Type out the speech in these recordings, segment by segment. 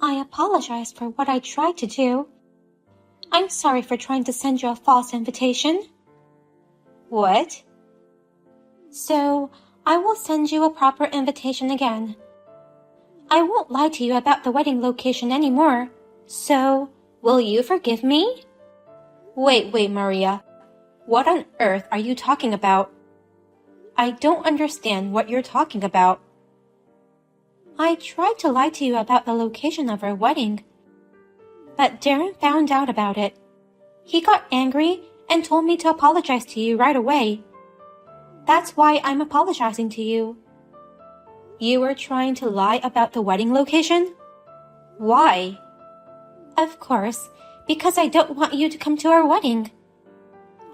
I apologize for what I tried to do. I'm sorry for trying to send you a false invitation. What? So, I will send you a proper invitation again. I won't lie to you about the wedding location anymore. So, will you forgive me? Wait, Maria. What on earth are you talking about? I don't understand what you're talking about. I tried to lie to you about the location of our wedding, but Darren found out about it. He got angry and told me to apologize to you right away. That's why I'm apologizing to you. You were trying to lie about the wedding location? Why? Of course, because I don't want you to come to our wedding.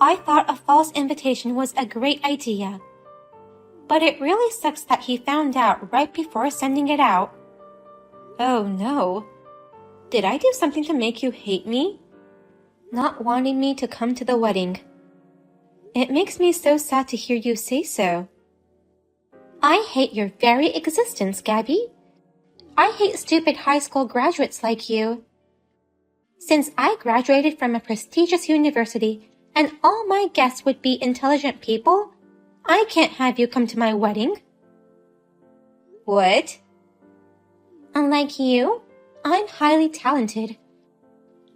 I thought a false invitation was a great idea. But it really sucks that he found out right before sending it out. Oh no. Did I do something to make you hate me? Not wanting me to come to the wedding. It makes me so sad to hear you say so. I hate your very existence, Gabby. I hate stupid high school graduates like you. Since I graduated from a prestigious university and all my guests would be intelligent people, I can't have you come to my wedding. What? Unlike you, I'm highly talented.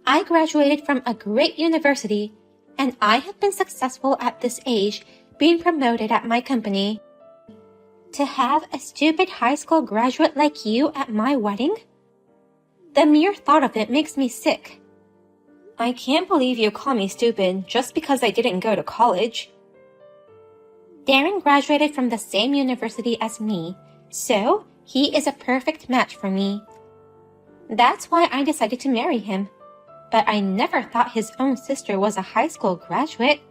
I graduated from a great university, and I have been successful at this age, being promoted at my company. To have a stupid high school graduate like you at my wedding? The mere thought of it makes me sick. I can't believe you call me stupid just because I didn't go to college. Darren graduated from the same university as me, so he is a perfect match for me. That's why I decided to marry him. But I never thought his own sister was a high school graduate.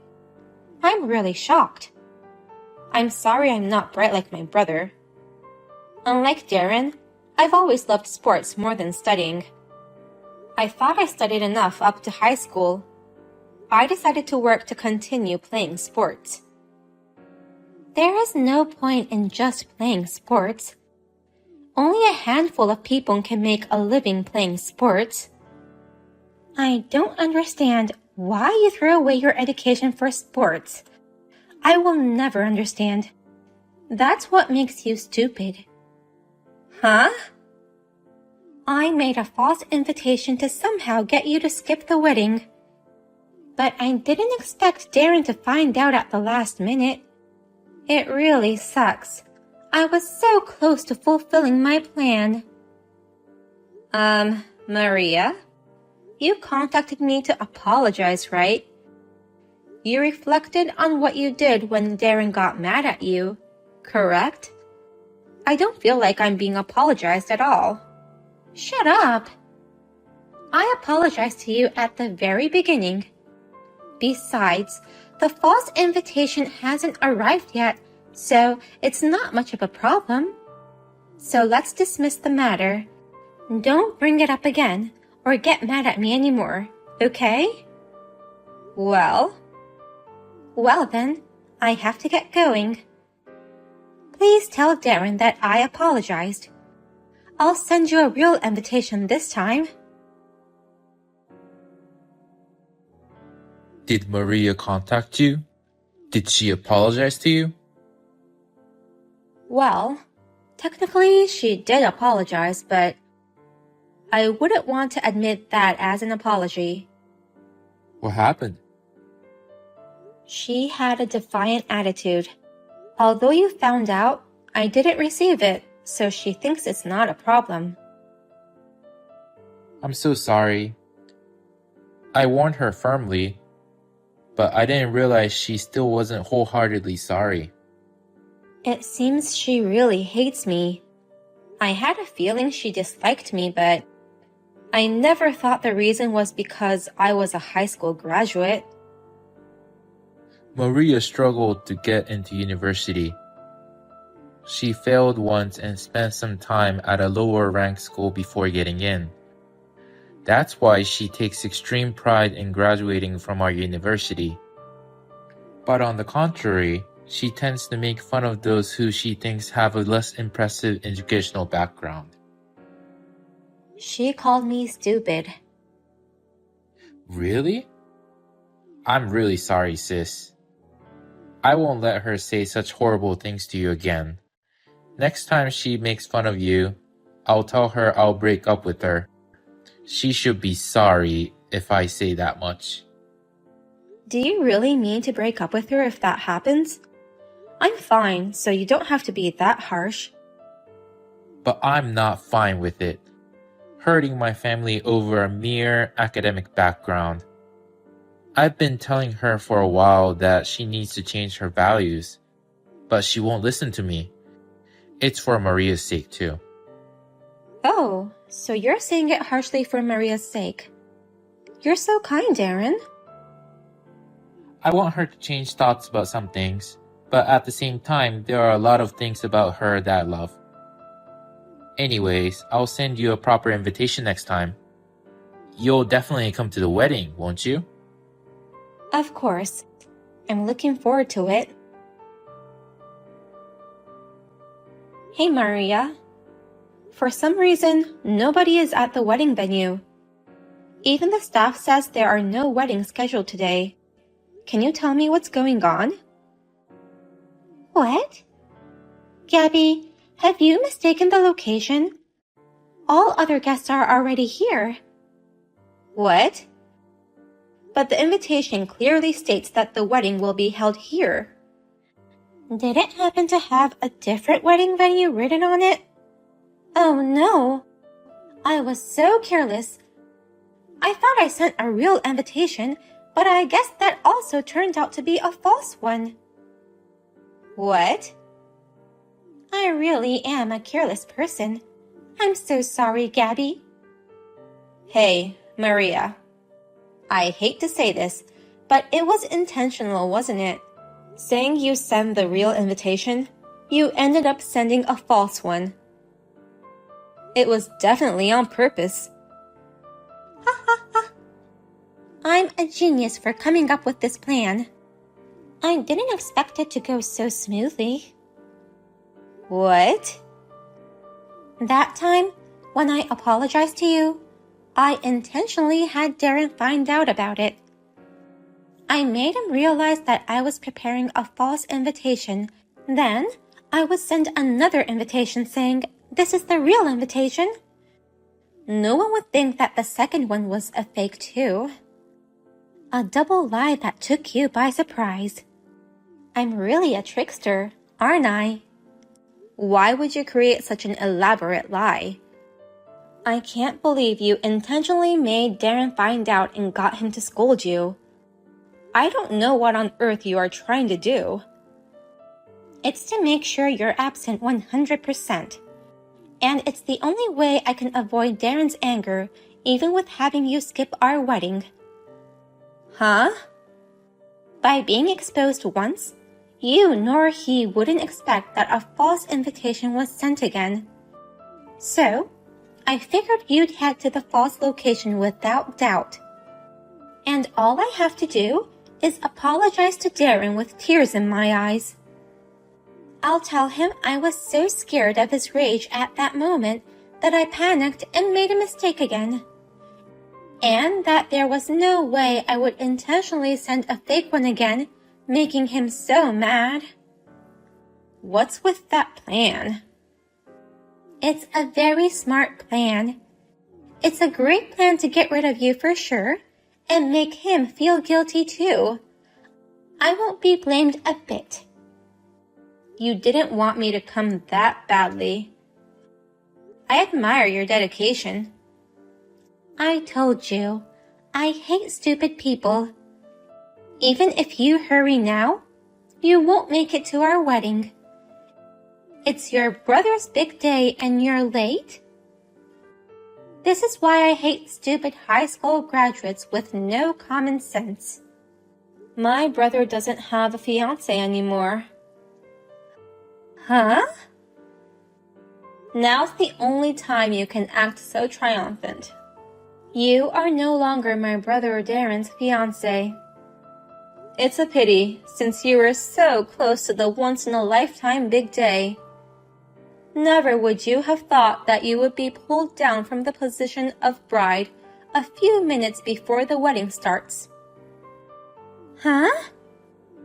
I'm really shocked. I'm sorry I'm not bright like my brother. Unlike Darren, I've always loved sports more than studying. I thought I studied enough up to high school. I decided to work to continue playing sports. There is no point in just playing sports. Only a handful of people can make a living playing sports. I don't understand why you threw away your education for sports. I will never understand. That's what makes you stupid. Huh? I made a false invitation to somehow get you to skip the wedding. But I didn't expect Darren to find out at the last minute. It really sucks. I was so close to fulfilling my plan. Maria? You contacted me to apologize, right? You reflected on what you did when Darren got mad at you, correct? I don't feel like I'm being apologized at all. Shut up. I apologized to you at the very beginning. Besides, the false invitation hasn't arrived yet, so it's not much of a problem. So let's dismiss the matter. Don't bring it up again or get mad at me anymore, okay? Well then, I have to get going. Please tell Darren that I apologized. I'll send you a real invitation this time. Did Maria contact you? Did she apologize to you? Well, technically she did apologize, but I wouldn't want to admit that as an apology. What happened? She had a defiant attitude. Although you found out, I didn't receive it, so she thinks it's not a problem. I'm so sorry. I warned her firmly, but I didn't realize she still wasn't wholeheartedly sorry. It seems she really hates me. I had a feeling she disliked me, but I never thought the reason was because I was a high school graduate. Maria struggled to get into university. She failed once and spent some time at a lower ranked school before getting in. That's why she takes extreme pride in graduating from our university. But on the contrary, she tends to make fun of those who she thinks have a less impressive educational background. She called me stupid. Really? I'm really sorry, sis. I won't let her say such horrible things to you again. Next time she makes fun of you, I'll tell her I'll break up with her. She should be sorry if I say that much. Do you really mean to break up with her if that happens? I'm fine, so you don't have to be that harsh. But I'm not fine with it. Hurting my family over a mere academic background. I've been telling her for a while that she needs to change her values, but she won't listen to me. It's for Maria's sake too. Oh, so you're saying it harshly for Maria's sake. You're so kind, Darren. I want her to change thoughts about some things, but at the same time, there are a lot of things about her that I love. Anyways, I'll send you a proper invitation next time. You'll definitely come to the wedding, won't you? Of course. I'm looking forward to it. Hey, Maria. For some reason, nobody is at the wedding venue. Even the staff says there are no weddings scheduled today. Can you tell me what's going on? What? Gabby, have you mistaken the location? All other guests are already here. What? But the invitation clearly states that the wedding will be held here. Did it happen to have a different wedding venue written on it? Oh no! I was so careless. I thought I sent a real invitation, but I guess that also turned out to be a false one. What? I really am a careless person. I'm so sorry, Gabby. Hey, Maria. I hate to say this, but it was intentional, wasn't it? Saying you sent the real invitation, you ended up sending a false one. It was definitely on purpose. Ha ha ha. I'm a genius for coming up with this plan. I didn't expect it to go so smoothly. What? That time, when I apologized to you, I intentionally had Darren find out about it. I made him realize that I was preparing a false invitation. Then, I would send another invitation saying, "This is the real invitation." No one would think that the second one was a fake too. A double lie that took you by surprise. I'm really a trickster, aren't I? Why would you create such an elaborate lie? I can't believe you intentionally made Darren find out and got him to scold you. I don't know what on earth you are trying to do. It's to make sure you're absent 100%. And it's the only way I can avoid Darren's anger, even with having you skip our wedding. Huh? By being exposed once, you nor he wouldn't expect that a false invitation was sent again. So, I figured you'd head to the false location without doubt. And all I have to do is apologize to Darren with tears in my eyes. I'll tell him I was so scared of his rage at that moment that I panicked and made a mistake again. And that there was no way I would intentionally send a fake one again, making him so mad. What's with that plan? It's a very smart plan. It's a great plan to get rid of you for sure, and make him feel guilty too. I won't be blamed a bit. You didn't want me to come that badly. I admire your dedication. I told you, I hate stupid people. Even if you hurry now, you won't make it to our wedding. It's your brother's big day and you're late? This is why I hate stupid high school graduates with no common sense. My brother doesn't have a fiancé anymore. Huh? Now's the only time you can act so triumphant. You are no longer my brother Darren's fiancé. It's a pity, since you were so close to the once-in-a-lifetime big day. Never would you have thought that you would be pulled down from the position of bride a few minutes before the wedding starts. Huh?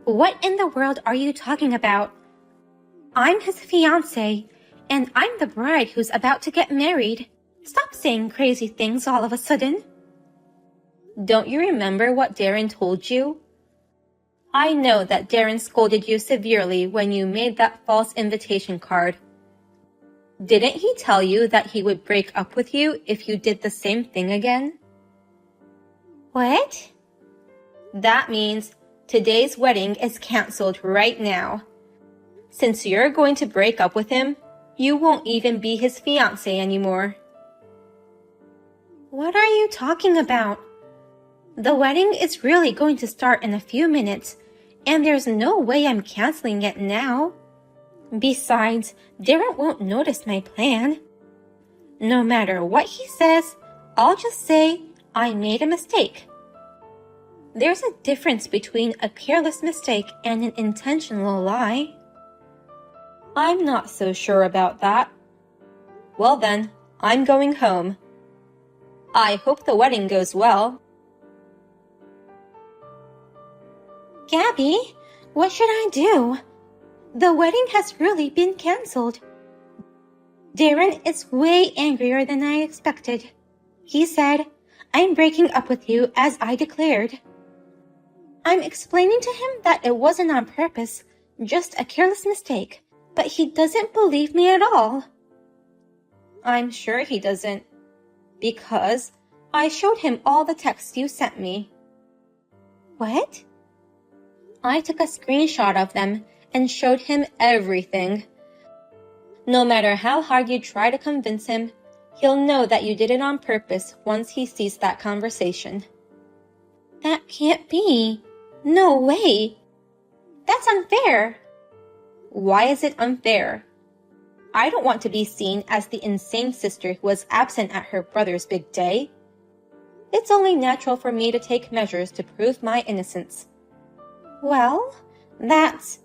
What in the world are you talking about? I'm his fiancée, and I'm the bride who's about to get married. Stop saying crazy things all of a sudden. Don't you remember what Darren told you? I know that Darren scolded you severely when you made that false invitation card. Didn't he tell you that he would break up with you if you did the same thing again? What? That means today's wedding is canceled right now. Since you're going to break up with him, you won't even be his fiancée anymore. What are you talking about? The wedding is really going to start in a few minutes, and there's no way I'm canceling it now. Besides, Darren won't notice my plan. No matter what he says, I'll just say I made a mistake. There's a difference between a careless mistake and an intentional lie. I'm not so sure about that. Well then, I'm going home. I hope the wedding goes well. Gabby, what should I do? The wedding has really been canceled. Darren is way angrier than I expected. He said, I'm breaking up with you as I declared. I'm explaining to him that it wasn't on purpose, just a careless mistake, but he doesn't believe me at all. I'm sure he doesn't, because I showed him all the texts you sent me. What? I took a screenshot of them and showed him everything. No matter how hard you try to convince him, he'll know that you did it on purpose once he sees that conversation. That can't be. No way. That's unfair. Why is it unfair? I don't want to be seen as the insane sister who was absent at her brother's big day. It's only natural for me to take measures to prove my innocence. Well, that's...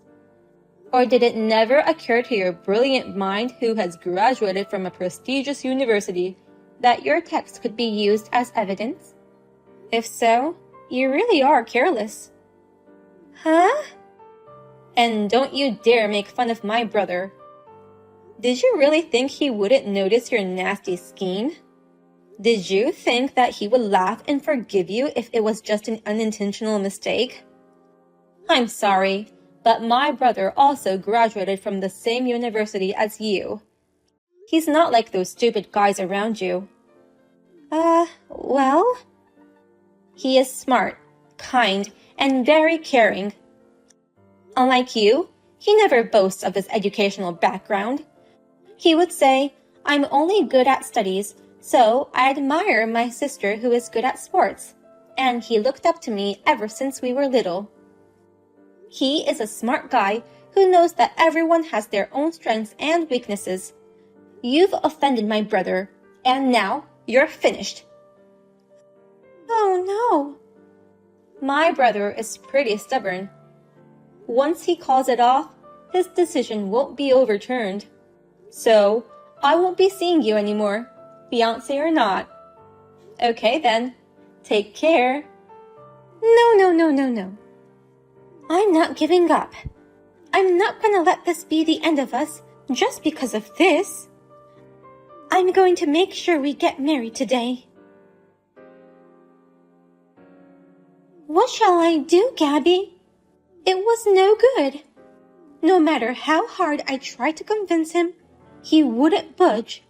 Or did it never occur to your brilliant mind who has graduated from a prestigious university that your text could be used as evidence? If so, you really are careless. Huh? And don't you dare make fun of my brother. Did you really think he wouldn't notice your nasty scheme? Did you think that he would laugh and forgive you if it was just an unintentional mistake? I'm sorry, but my brother also graduated from the same university as you. He's not like those stupid guys around you. Well? He is smart, kind, and very caring. Unlike you, he never boasts of his educational background. He would say, I'm only good at studies, so I admire my sister who is good at sports, and he looked up to me ever since we were little. He is a smart guy who knows that everyone has their own strengths and weaknesses. You've offended my brother, and now you're finished. Oh no. My brother is pretty stubborn. Once he calls it off, his decision won't be overturned. So, I won't be seeing you anymore, fiancé or not. Okay then, take care. No. I'm not giving up. I'm not gonna let this be the end of us just because of this. I'm going to make sure we get married today. What shall I do, Gabby? It was no good. No matter how hard I tried to convince him, he wouldn't budge.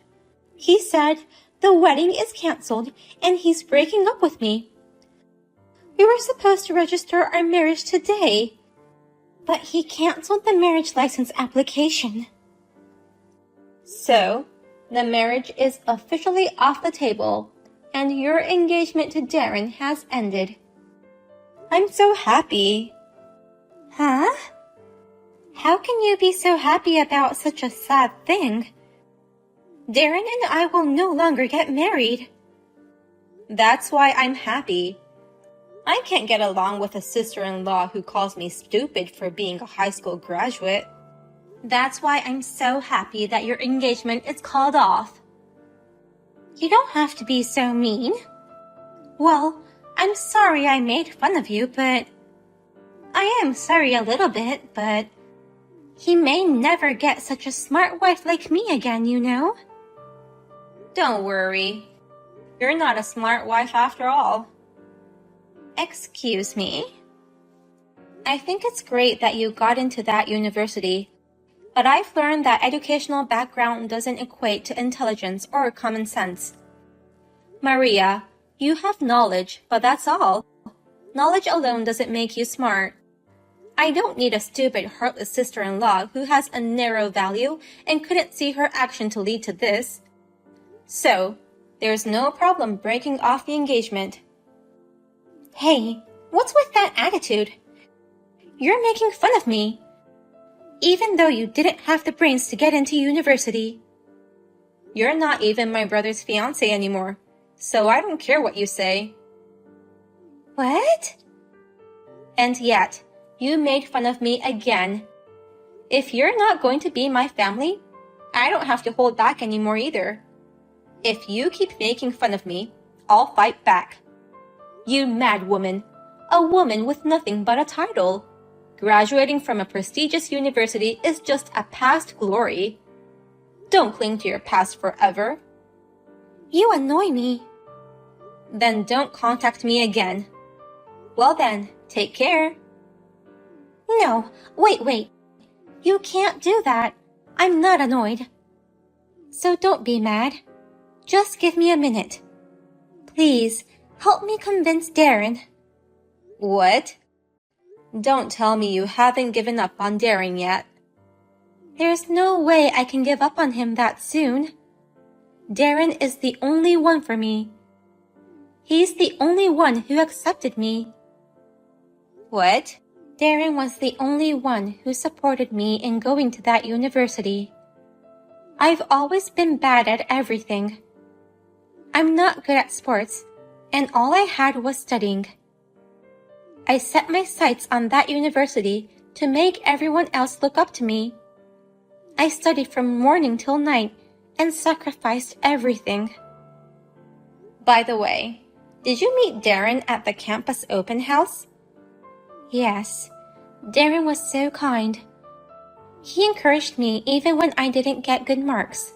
He said the wedding is canceled and he's breaking up with me. We were supposed to register our marriage today, but he canceled the marriage license application. So, the marriage is officially off the table, and your engagement to Darren has ended. I'm so happy. Huh? How can you be so happy about such a sad thing? Darren and I will no longer get married. That's why I'm happy. I can't get along with a sister-in-law who calls me stupid for being a high school graduate. That's why I'm so happy that your engagement is called off. You don't have to be so mean. Well, I'm sorry I made fun of you, but I am sorry a little bit, but he may never get such a smart wife like me again, you know? Don't worry. You're not a smart wife after all. Excuse me? I think it's great that you got into that university, but I've learned that educational background doesn't equate to intelligence or common sense. Maria, you have knowledge, but that's all. Knowledge alone doesn't make you smart. I don't need a stupid, heartless sister-in-law who has a narrow value and couldn't see her action to lead to this. So, there's no problem breaking off the engagement. Hey, what's with that attitude? You're making fun of me. Even though you didn't have the brains to get into university. You're not even my brother's fiancé anymore, so I don't care what you say. What? And yet, you made fun of me again. If you're not going to be my family, I don't have to hold back anymore either. If you keep making fun of me, I'll fight back. You mad woman, a woman with nothing but a title. Graduating from a prestigious university is just a past glory. Don't cling to your past forever. You annoy me. Then don't contact me again. Well then, take care. No, wait. You can't do that. I'm not annoyed. So don't be mad. Just give me a minute. Please, help me convince Darren. What? Don't tell me you haven't given up on Darren yet. There's no way I can give up on him that soon. Darren is the only one for me. He's the only one who accepted me. What? Darren was the only one who supported me in going to that university. I've always been bad at everything. I'm not good at sports, and all I had was studying. I set my sights on that university to make everyone else look up to me. I studied from morning till night and sacrificed everything. By the way, did you meet Darren at the campus open house? Yes, Darren was so kind. He encouraged me even when I didn't get good marks.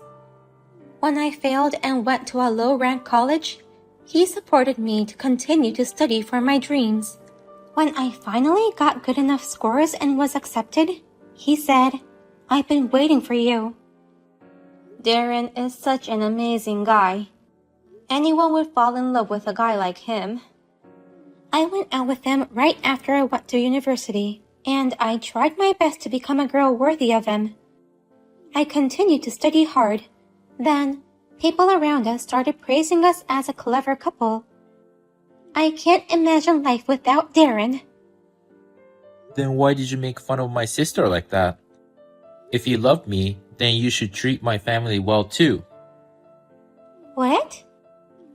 When I failed and went to a low-ranked college, he supported me to continue to study for my dreams. When I finally got good enough scores and was accepted, he said, "I've been waiting for you." Darren is such an amazing guy. Anyone would fall in love with a guy like him. I went out with him right after I went to university, and I tried my best to become a girl worthy of him. I continued to study hard. Then, people around us started praising us as a clever couple. I can't imagine life without Darren. Then why did you make fun of my sister like that? If you love me, then you should treat my family well too. What?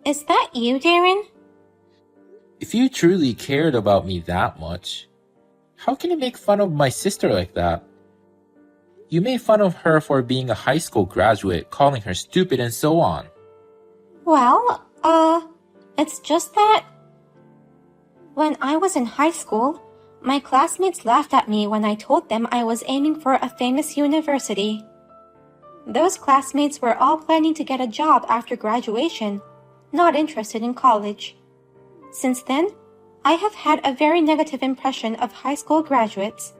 Is that you, Darren? If you truly cared about me that much, how can you make fun of my sister like that? You made fun of her for being a high school graduate, calling her stupid and so on. Well, it's just that when I was in high school, my classmates laughed at me when I told them I was aiming for a famous university. Those classmates were all planning to get a job after graduation, not interested in college. Since then, I have had a very negative impression of high school graduates.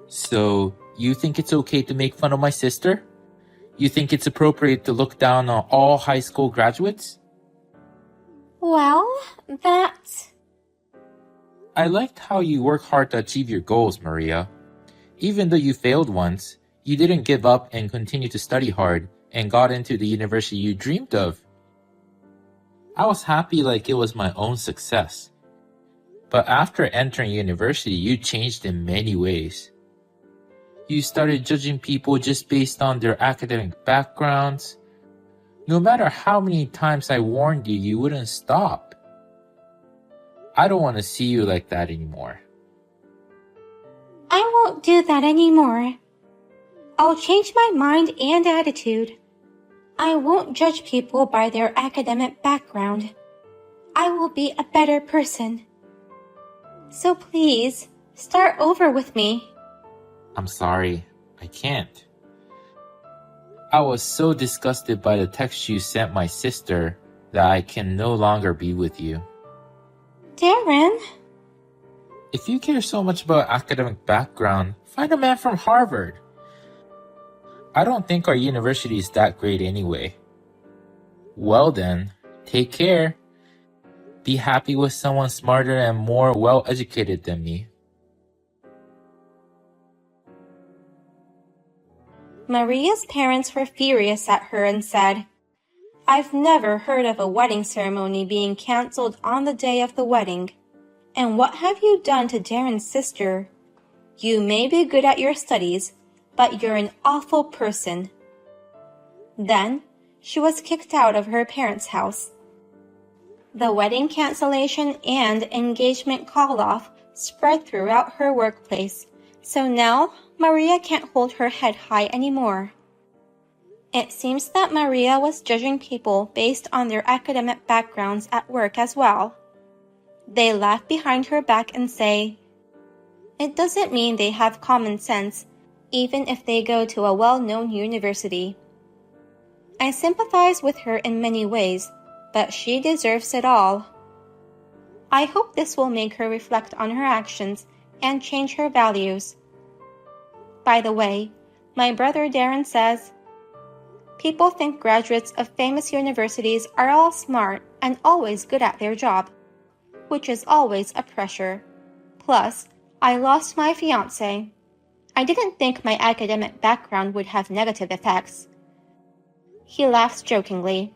So, you think it's okay to make fun of my sister? You think it's appropriate to look down on all high school graduates? Well, that's... I liked how you work hard to achieve your goals, Maria. Even though you failed once, you didn't give up and continued to study hard and got into the university you dreamed of. I was happy like it was my own success. But after entering university, you changed in many ways. You started judging people just based on their academic backgrounds. No matter how many times I warned you, you wouldn't stop. I don't want to see you like that anymore. I won't do that anymore. I'll change my mind and attitude. I won't judge people by their academic background. I will be a better person. So please, start over with me. I'm sorry, I can't. I was so disgusted by the text you sent my sister that I can no longer be with you. Darren? If you care so much about academic background, find a man from Harvard. I don't think our university is that great anyway. Well then, take care. Be happy with someone smarter and more well-educated than me. Maria's parents were furious at her and said, "I've never heard of a wedding ceremony being canceled on the day of the wedding. And what have you done to Darren's sister? You may be good at your studies, but you're an awful person." Then she was kicked out of her parents' house. The wedding cancellation and engagement call-off spread throughout her workplace, so now Maria can't hold her head high anymore. It seems that Maria was judging people based on their academic backgrounds at work as well. They laugh behind her back and say, "It doesn't mean they have common sense, even if they go to a well-known university." I sympathize with her in many ways, but she deserves it all. I hope this will make her reflect on her actions and change her values. By the way, my brother Darren says, "People think graduates of famous universities are all smart and always good at their job, which is always a pressure. Plus, I lost my fiancé. I didn't think my academic background would have negative effects." He laughs jokingly.